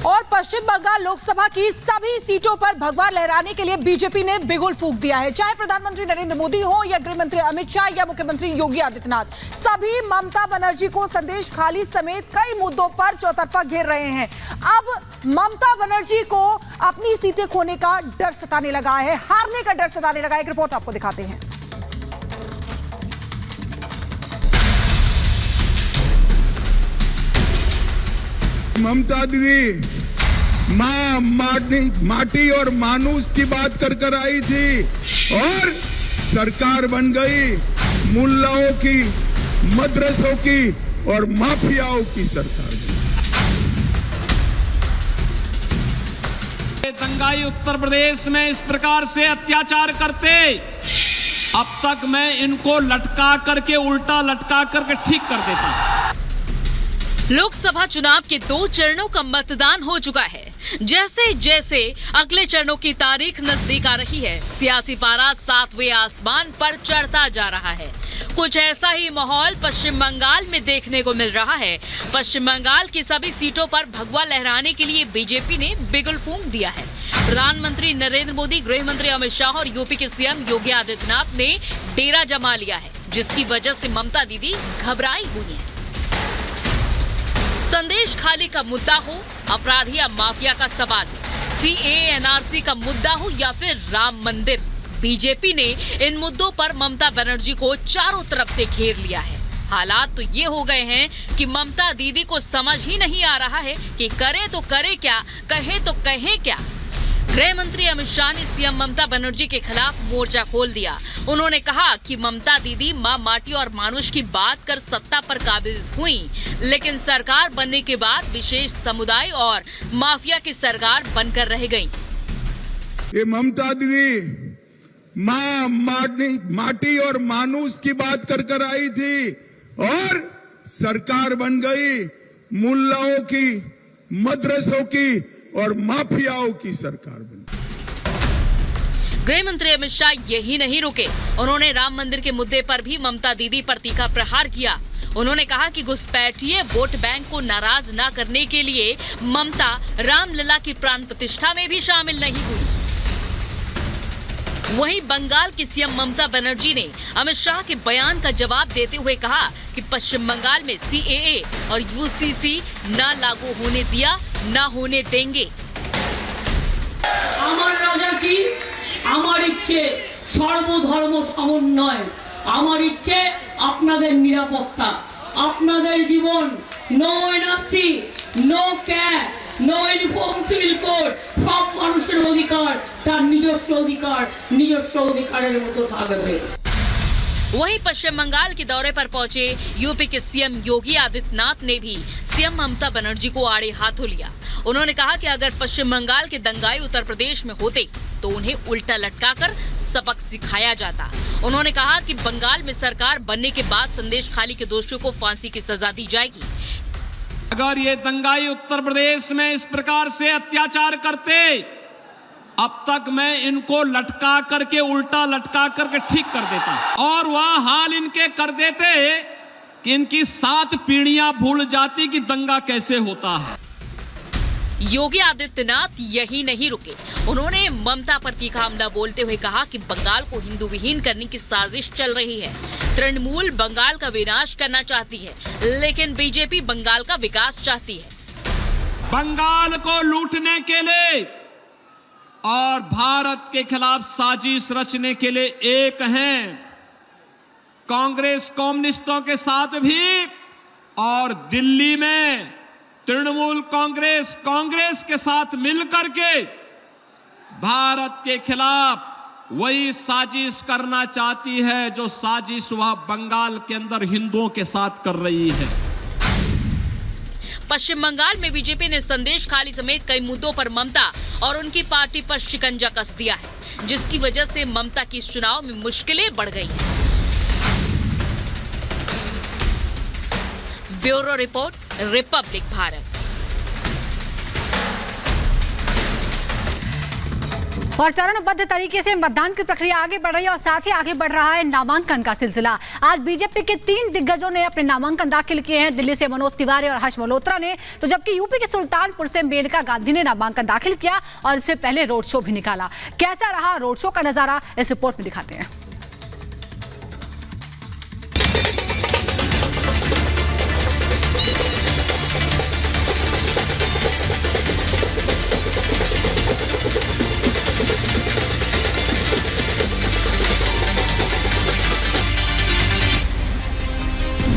और पश्चिम बंगाल लोकसभा की सभी सीटों पर भगवा लहराने के लिए बीजेपी ने बिगुल फूंक दिया है। चाहे प्रधानमंत्री नरेंद्र मोदी हो या गृह मंत्री अमित शाह या मुख्यमंत्री योगी आदित्यनाथ, सभी ममता बनर्जी को संदेश खाली समेत कई मुद्दों पर चौतरफा घेर रहे हैं। अब ममता बनर्जी को अपनी सीटें खोने का डर सताने लगा है, हारने का डर सताने लगा है। एक रिपोर्ट आपको दिखाते हैं। ममता दीदी माटी और मानुष की बात कर आई थी और सरकार बन गई मुल्लाओं की, मदरसों की और माफियाओं की सरकार। दंगाई उत्तर प्रदेश में इस प्रकार से अत्याचार करते, अब तक मैं इनको लटका करके, उल्टा लटका करके ठीक कर देता। लोकसभा चुनाव के 2 चरणों का मतदान हो चुका है। जैसे जैसे अगले चरणों की तारीख नजदीक आ रही है, सियासी पारा 7वें आसमान पर चढ़ता जा रहा है। कुछ ऐसा ही माहौल पश्चिम बंगाल में देखने को मिल रहा है। पश्चिम बंगाल की सभी सीटों पर भगवा लहराने के लिए बीजेपी ने बिगुल फूंक दिया है। प्रधानमंत्री नरेंद्र मोदी, गृह मंत्री अमित शाह और यूपी के सीएम योगी आदित्यनाथ ने डेरा जमा लिया है, जिसकी वजह से ममता दीदी घबराई हुई है। संदेश खाली का मुद्दा हो, अपराधी या माफिया का सवाल हो, सीएए एनआरसी का मुद्दा हो या फिर राम मंदिर, बीजेपी ने इन मुद्दों पर ममता बनर्जी को चारों तरफ से घेर लिया है। हालात तो ये हो गए हैं कि ममता दीदी को समझ ही नहीं आ रहा है कि करे तो करे क्या, कहे तो कहे क्या। गृह मंत्री अमित शाह ने सीएम ममता बनर्जी के खिलाफ मोर्चा खोल दिया। उन्होंने कहा कि ममता दीदी मां माटी और मानुष की बात कर सत्ता पर काबिज हुई, लेकिन सरकार बनने के बाद विशेष समुदाय और माफिया की सरकार बनकर रह गई। ये ममता दीदी माटी और मानुष की बात कर आई थी और सरकार बन गई मुल्लाओं की, मदरसों की और माफियाओं की सरकार बनी। गृह मंत्री अमित शाह यही नहीं रुके, उन्होंने राम मंदिर के मुद्दे पर भी ममता दीदी पर तीखा प्रहार किया। उन्होंने कहा कि घुसपैठिए वोट बैंक को नाराज न करने के लिए ममता रामलला की प्राण प्रतिष्ठा में भी शामिल नहीं हुई। वहीं बंगाल की सीएम ममता बनर्जी ने अमित शाह के बयान का जवाब देते हुए कहा कि पश्चिम बंगाल में सीएए और यूसीसी न लागू होने दिया, न होने देंगे। আমার রাজা কি, আমার ইচ্ছে সর্বধর্ম সমন্বয়, আমার ইচ্ছে আপনাদের নিরাপত্তা, আপনাদের জীবন, নো এনআরসি, নো ক্যাট, নো ইউনিফর্ম সিভিল কোড, সব মানুষের অধিকার তার নিজস্ব অধিকারের মতো থাকবে। वहीं पश्चिम बंगाल के दौरे पर पहुंचे यूपी के सीएम योगी आदित्यनाथ ने भी सीएम ममता बनर्जी को आड़े हाथों लिया। उन्होंने कहा कि अगर पश्चिम बंगाल के दंगाई उत्तर प्रदेश में होते तो उन्हें उल्टा लटकाकर सबक सिखाया जाता। उन्होंने कहा कि बंगाल में सरकार बनने के बाद संदेश खाली के दोषियों को फांसी की सजा दी जाएगी। अगर ये दंगाई उत्तर प्रदेश में इस प्रकार से अत्याचार करते, अब तक मैं इनको लटका करके, उल्टा लटका करके ठीक कर देता और वह हाल इनके कर देते कि इनकी 7 पीढ़ियां भूल जाती कि दंगा कैसे होता है। योगी आदित्यनाथ यही नहीं रुके, उन्होंने ममता पर तीखा हमला बोलते हुए कहा कि बंगाल को हिंदू विहीन करने की साजिश चल रही है। तृणमूल बंगाल का विनाश करना चाहती है, लेकिन बीजेपी बंगाल का विकास चाहती है। बंगाल को लूटने के लिए और भारत के खिलाफ साजिश रचने के लिए एक हैं कांग्रेस कम्युनिस्टों के साथ भी, और दिल्ली में तृणमूल कांग्रेस के साथ मिलकर के भारत के खिलाफ वही साजिश करना चाहती है जो साजिश वह बंगाल के अंदर हिंदुओं के साथ कर रही है। पश्चिम बंगाल में बीजेपी ने संदेश खाली समेत कई मुद्दों पर ममता और उनकी पार्टी पर शिकंजा कस दिया है, जिसकी वजह से ममता की इस चुनाव में मुश्किलें बढ़ गई हैं। Bureau report, Republic Bharat. और चरणबद्ध तरीके से मतदान की प्रक्रिया आगे बढ़ रही है और साथ ही आगे बढ़ रहा है नामांकन का सिलसिला। आज बीजेपी के 3 दिग्गजों ने अपने नामांकन दाखिल किए हैं। दिल्ली से मनोज तिवारी और हर्ष मल्होत्रा ने, तो जबकि यूपी के सुल्तानपुर से मेनका गांधी ने नामांकन दाखिल किया और इससे पहले रोड शो भी निकाला। कैसा रहा रोड शो का नजारा, इस रिपोर्ट में दिखाते हैं।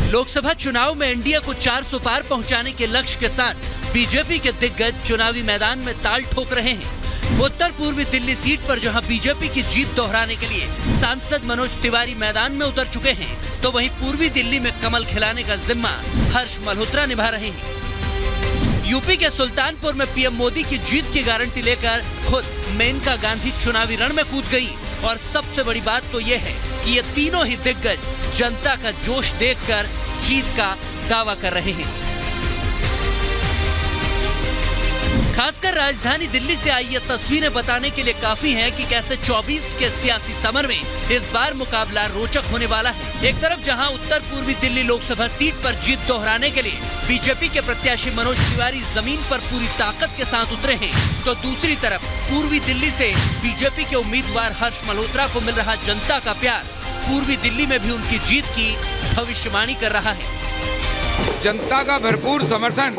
लोकसभा चुनाव में एनडीए को 400 पार पहुंचाने के लक्ष्य के साथ बीजेपी के दिग्गज चुनावी मैदान में ताल ठोक रहे हैं। उत्तर पूर्वी दिल्ली सीट पर जहां बीजेपी की जीत दोहराने के लिए सांसद मनोज तिवारी मैदान में उतर चुके हैं, तो वहीं पूर्वी दिल्ली में कमल खिलाने का जिम्मा हर्ष मल्होत्रा निभा रहे हैं। यूपी के सुल्तानपुर में पीएम मोदी की जीत की गारंटी लेकर खुद मेनका गांधी चुनावी रण में कूद गई और सबसे बड़ी बात तो ये है कि ये तीनों ही दिग्गज जनता का जोश देखकर जीत का दावा कर रहे हैं। खासकर राजधानी दिल्ली से आई ये तस्वीरें बताने के लिए काफी हैं कि कैसे 24 के सियासी समर में इस बार मुकाबला रोचक होने वाला है। एक तरफ जहां उत्तर पूर्वी दिल्ली लोकसभा सीट पर जीत दोहराने के लिए बीजेपी के प्रत्याशी मनोज तिवारी जमीन पर पूरी ताकत के साथ उतरे हैं, तो दूसरी तरफ पूर्वी दिल्ली से बीजेपी के उम्मीदवार हर्ष मल्होत्रा को मिल रहा जनता का प्यार पूर्वी दिल्ली में भी उनकी जीत की भविष्यवाणी कर रहा है। जनता का भरपूर समर्थन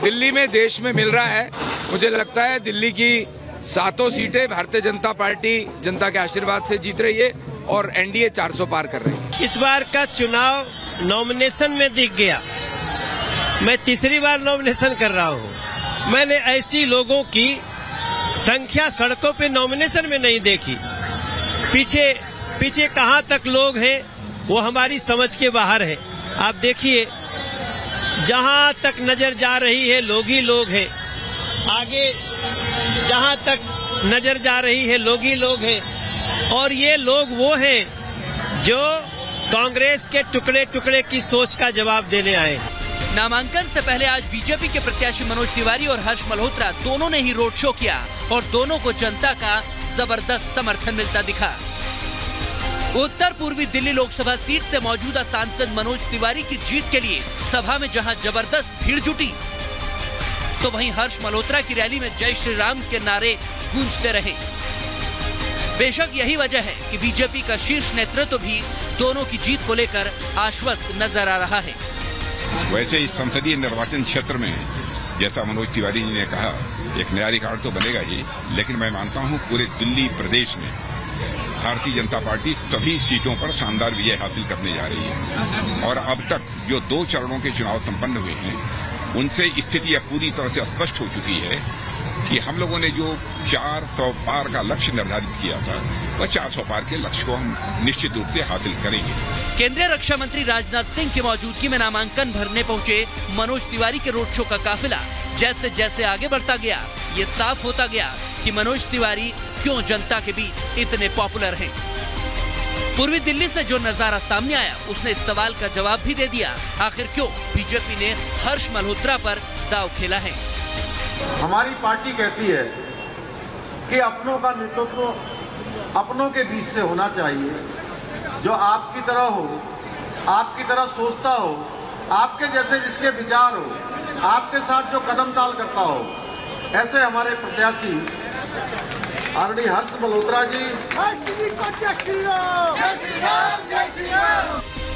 दिल्ली में देश में मिल रहा है। मुझे लगता है दिल्ली की 7 सीटें भारतीय जनता पार्टी जनता के आशीर्वाद से जीत रही है और एनडीए 400 पार कर रही है। इस बार का चुनाव नॉमिनेशन में दिख गया। मैं तीसरी बार नॉमिनेशन कर रहा हूँ। मैंने ऐसी लोगों की संख्या सड़कों पे नॉमिनेशन में नहीं देखी। पीछे कहां तक लोग हैं वो हमारी समझ के बाहर है। आप देखिए, जहां तक नजर जा रही है लोग ही लोग हैं। आगे जहां तक नजर जा रही है लोग ही लोग हैं। और ये लोग वो हैं जो कांग्रेस के टुकड़े टुकड़े की सोच का जवाब देने आए। नामांकन से पहले आज बीजेपी के प्रत्याशी मनोज तिवारी और हर्ष मल्होत्रा दोनों ने ही रोड शो किया और दोनों को जनता का जबरदस्त समर्थन मिलता दिखा। उत्तर पूर्वी दिल्ली लोकसभा सीट से मौजूदा सांसद मनोज तिवारी की जीत के लिए सभा में जहां जबरदस्त भीड़ जुटी, तो वहीं हर्ष मल्होत्रा की रैली में जय श्री राम के नारे गूंजते रहे। बेशक यही वजह है कि बीजेपी का शीर्ष नेतृत्व भी दोनों की जीत को लेकर आश्वस्त नजर आ रहा है। वैसे इस संसदीय निर्वाचन क्षेत्र में जैसा मनोज तिवारी जी ने कहा, एक नया रिकॉर्ड तो बनेगा ही, लेकिन मैं मानता हूं पूरे दिल्ली प्रदेश में भारतीय जनता पार्टी सभी सीटों पर शानदार विजय हासिल करने जा रही है। और अब तक जो 2 चरणों के चुनाव संपन्न हुए हैं, उनसे स्थिति अब पूरी तरह से स्पष्ट हो चुकी है कि हम लोगों ने जो 400 पार का लक्ष्य निर्धारित किया था, वह 400 पार के लक्ष्य को हम निश्चित रूप से हासिल करेंगे। केंद्रीय रक्षा मंत्री राजनाथ सिंह की मौजूदगी में नामांकन भरने पहुंचे मनोज तिवारी के रोड शो का काफिला जैसे जैसे आगे बढ़ता गया, ये साफ होता गया कि मनोज तिवारी क्यों जनता के बीच इतने पॉपुलर हैं। पूर्वी दिल्ली से जो नजारा सामने आया, उसने इस सवाल का जवाब भी दे दिया, आखिर क्यों बीजेपी ने हर्ष मल्होत्रा पर दांव खेला है। हमारी पार्टी कहती है कि अपनों का नेतृत्व अपनों के बीच से होना चाहिए, जो आपकी तरह हो, आपकी तरह सोचता हो, आपके जैसे जिसके विचार हो, आपके साथ जो कदम ताल करता हो। ऐसे हमारे प्रत्याशी आदरणीय हर्ष मल्होत्रा जी।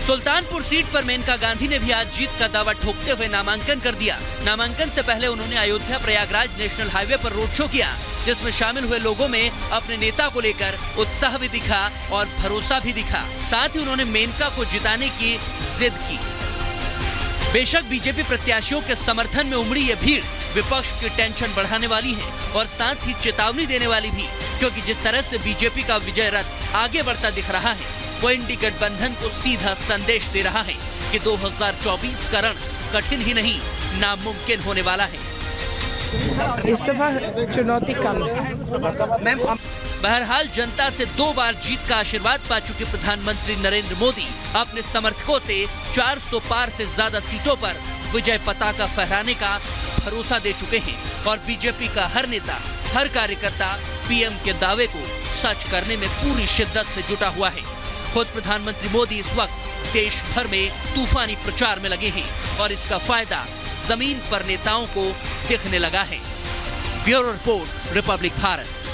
सुल्तानपुर सीट पर मेनका गांधी ने भी आज जीत का दावा ठोकते हुए नामांकन कर दिया। नामांकन से पहले उन्होंने अयोध्या प्रयागराज नेशनल हाईवे पर रोड शो किया, जिसमें शामिल हुए लोगों में अपने नेता को लेकर उत्साह भी दिखा और भरोसा भी दिखा। साथ ही उन्होंने मेनका को जिताने की जिद की। बेशक बीजेपी प्रत्याशियों के समर्थन में उमड़ी ये भीड़ विपक्ष की टेंशन बढ़ाने वाली है और साथ ही चेतावनी देने वाली भी, क्योंकि जिस तरह से बीजेपी का विजय रथ आगे बढ़ता दिख रहा है, वो इंडी गठबंधन को सीधा संदेश दे रहा है कि 2024 का रण कठिन ही नहीं नामुमकिन होने वाला है। इस दफा चुनौती कम है। बहरहाल जनता से 2 बार जीत का आशीर्वाद पा चुके प्रधानमंत्री नरेंद्र मोदी अपने समर्थकों से 400 पार से ज्यादा सीटों पर विजय पताका फहराने का भरोसा दे चुके हैं और बीजेपी का हर नेता हर कार्यकर्ता पीएम के दावे को सच करने में पूरी शिद्दत से जुटा हुआ है। खुद प्रधानमंत्री मोदी इस वक्त देश भर में तूफानी प्रचार में लगे हैं और इसका फायदा जमीन पर नेताओं को दिखने लगा है। Bureau report, Republic Bharat.